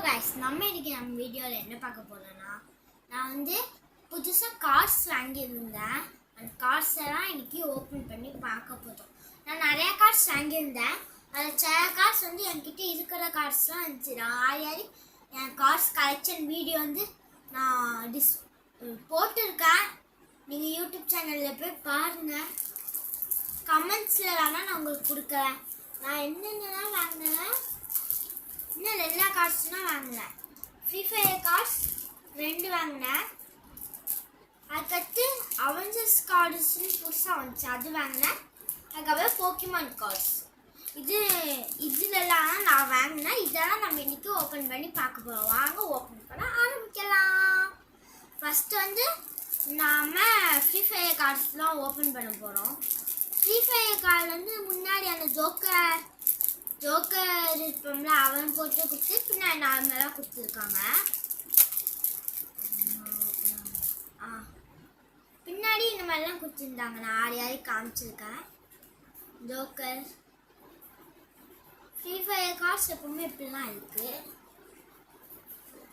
guys, நம்ம வீடியோவில் என்ன பார்க்க போறோம்னா நான் புதுசாக கார்ஸ் வாங்கியிருந்தேன். அந்த கார்ஸ் எல்லாம் இன்னைக்கு ஓப்பன் பண்ணி பார்க்க போதும். நான் நிறைய கார்ஸ் வாங்கியிருந்தேன். அதில் சில கார்ஸ் என்கிட்ட இருக்கிற கார்ஸ்லாம் இருந்துச்சு. நான் என் கார்ஸ் கலெக்ஷன் வீடியோ நான் போட்டிருக்கேன். நீங்கள் யூடியூப் சேனலில் போய் பாருங்கள். கமெண்ட்ஸில் வேணால் நான் உங்களுக்கு கொடுக்குறேன். நான் என்னென்னலாம் வாங்கினேன், இன்னும் எல்லா கார்ட்ஸ்லாம் வாங்கினேன். ஃப்ரீ ஃபயர் கார்ட்ஸ் 2 வாங்கினேன். அதுக்கடுத்து அவெஞ்சர்ஸ் கார்ட்ஸ்ன்னு புதுசாக வந்துச்சு, அது வாங்கினேன். அதுக்கப்புறம் போக்கிமான் கார்ட்ஸ். இதுலலாம் நான் வாங்கினேன். இதெல்லாம் நம்ம இன்னைக்கு ஓப்பன் பண்ணி பார்க்க போகிறோம். வாங்க ஓப்பன் பண்ண ஆரம்பிக்கலாம். ஃபஸ்ட்டு நாம் ஃப்ரீ ஃபயர் கார்ட்ஸ்லாம் ஓப்பன் பண்ண போகிறோம். ஃப்ரீ ஃபயர் கார்டு முன்னாடி அந்த ஜோக்கர் இருப்போம்ல, அவன் போட்டு கொடுத்து பின்னாடி நார்மலாக கொடுத்துருக்காங்க. பின்னாடி இந்த மாதிரிலாம் கொடுத்துருந்தாங்க. நான் யாரையும் காமிச்சிருக்கேன். ஜோக்கர் ஃப்ரீ ஃபயர் கார்ட்ஸ் எப்பவுமே இப்படிலாம் இருக்குது.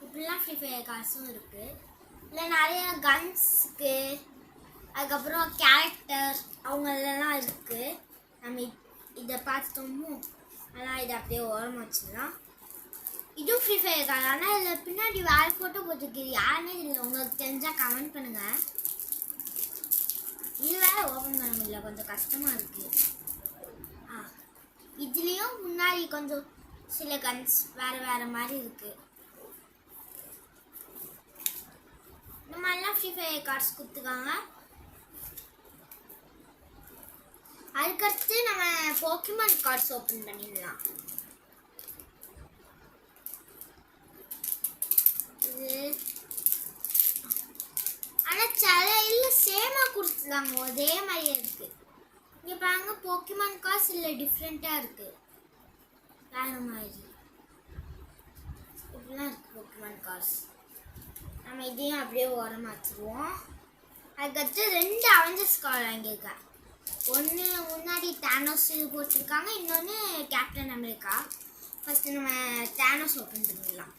இப்படிலாம் ஃப்ரீ ஃபயர் கார்ட்ஸும் இருக்குது. இல்லை நிறைய கன்ஸுக்கு, அதுக்கப்புறம் கேரக்டர் அவங்களெல்லாம் இருக்குது. நம்ம இதை பார்த்துட்டோமோ ஆனால் இதை அப்படியே ஓரமாக வச்சுக்கலாம். இதுவும் ஃப்ரீ ஃபயர் கார்டு. ஆனால் இதில் பின்னாடி வேறு ஃபோட்டோ போட்டுருக்குது. யாருன்னே இல்லை, உங்களுக்கு தெரிஞ்சால் கமெண்ட் பண்ணுங்கள். இது வேறு ஓப்பன் பண்ண முடியல, கொஞ்சம் கஷ்டமாக இருக்குது. இதுலேயும் முன்னாடி கொஞ்சம் சில கன்ஸ் வேறு மாதிரி இருக்குது. இந்த மாதிரிலாம் ஃப்ரீ ஃபயர் கார்ட்ஸ் கொடுத்துருக்காங்க. அதுக்கடுத்து நம்ம போக்கிமான் கார்ட்ஸ் ஓப்பன் பண்ணிடலாம். ஆனால் சில இல்லை சேமாக கொடுத்துருக்காங்க, அதே மாதிரியே இருக்கு. இங்கே பாருங்க, போக்கிமான் கார்ட்ஸ் இல்லை டிஃப்ரெண்ட்டாக இருக்கு, வேற மாதிரி இப்படிலாம் இருக்கு போக்கிமான் கார்ட்ஸ். நம்ம இதையும் அப்படியே ஓரமாக வச்சுருவோம். அதுக்கடுத்து 2 அவெஞ்சர்ஸ் கார்டு வாங்கியிருக்கேன். ஒன்று முன்னாடி தானோஸ் போட்டிருக்காங்க, இன்னொன்று கேப்டன் அமெரிக்கா. ஃபஸ்ட்டு நம்ம தானோஸ் ஓப்பன் பண்ணிடலாம்.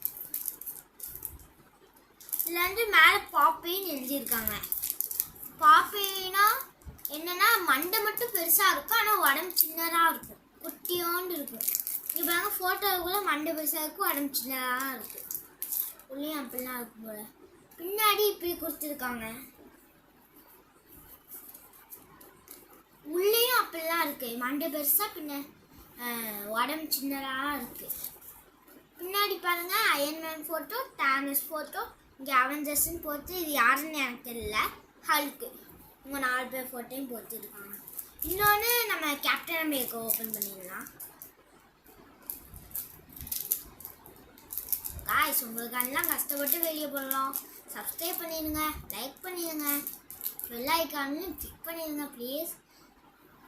இதில் மேலே பாப்பேன்னு எழுதியிருக்காங்க. பாப்பேனா என்னென்னா மண்டை மட்டும் பெருசாக இருக்கும், ஆனால் உடம்பு சின்னதாக இருக்கும், குட்டியோண்டு இருக்கும். இங்கே பாருங்க, ஃபோட்டோவுக்குள்ளே மண்டை பெருசாக இருக்கும், உடம்பு சின்னதாக இருக்கும். உள்ளேயும் அப்படிலாம் இருக்கும் போல். பின்னாடி இப்படி கொடுத்துருக்காங்க. உள்ளேயும் அப்படிலாம் இருக்கு, மண்டை பெருசா பின்ன உடம்பு சின்னதாக இருக்கு. பின்னாடி பாருங்க, அயன்மேன் ஃபோட்டோ, தானோஸ் ஃபோட்டோ, இங்கே அவெஞ்சர்ஸ்ன்னு போட்டு இது யாருன்னு எனக்கு தெரியல, ஹல்க்கு, இவங்க 4 பேர் ஃபோட்டோயும் போட்டுருக்காங்க. இன்னொன்று நம்ம கேப்டன் அமெரிக்கா ஓப்பன் பண்ணிடலாம். காய்ஸ், உங்களுக்கு எல்லாம் கஷ்டப்பட்டு வெளியே போடலாம். சப்ஸ்கிரைப் பண்ணிடுங்க, லைக் பண்ணிடுங்க, பெல் ஐக்கானையும் கிளிக் பண்ணிடுங்க ப்ளீஸ்.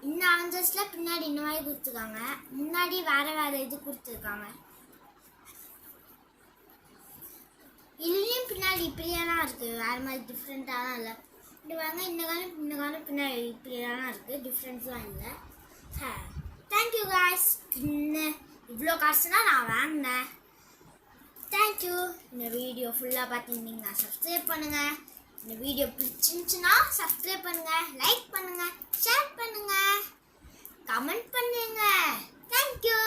இந்த அவெஞ்சர்ஸில் பின்னாடி இந்த மாதிரி கொடுத்துருக்காங்க, முன்னாடி வேறு இது கொடுத்துருக்காங்க. இதுலேயும் பின்னாடி இப்படியெல்லாம் இருக்குது, வேறு மாதிரி டிஃப்ரெண்ட்டாலாம் இல்லை. இப்படி வாங்க, இந்த காலம் பின்னாடி இப்படியெல்லாம் இருக்குது, டிஃப்ரெண்ட்ஸ்லாம் இல்லை. Thank you guys. இவ்வளோ காசுனால் நான் வாங்கினேன். தேங்க்யூ. இந்த வீடியோ ஃபுல்லாக பார்த்துருந்தீங்கன்னா சப்ஸ்கிரைப் பண்ணுங்கள். இந்த வீடியோ பிடிச்சிருந்துச்சுன்னா சப்ஸ்கிரைப் பண்ணுங்கள், லைக் பண்ணுங்கள், ஷேர் பண்ணுங்கள், கமெண்ட் பண்ணுங்கள். தேங்க்யூ.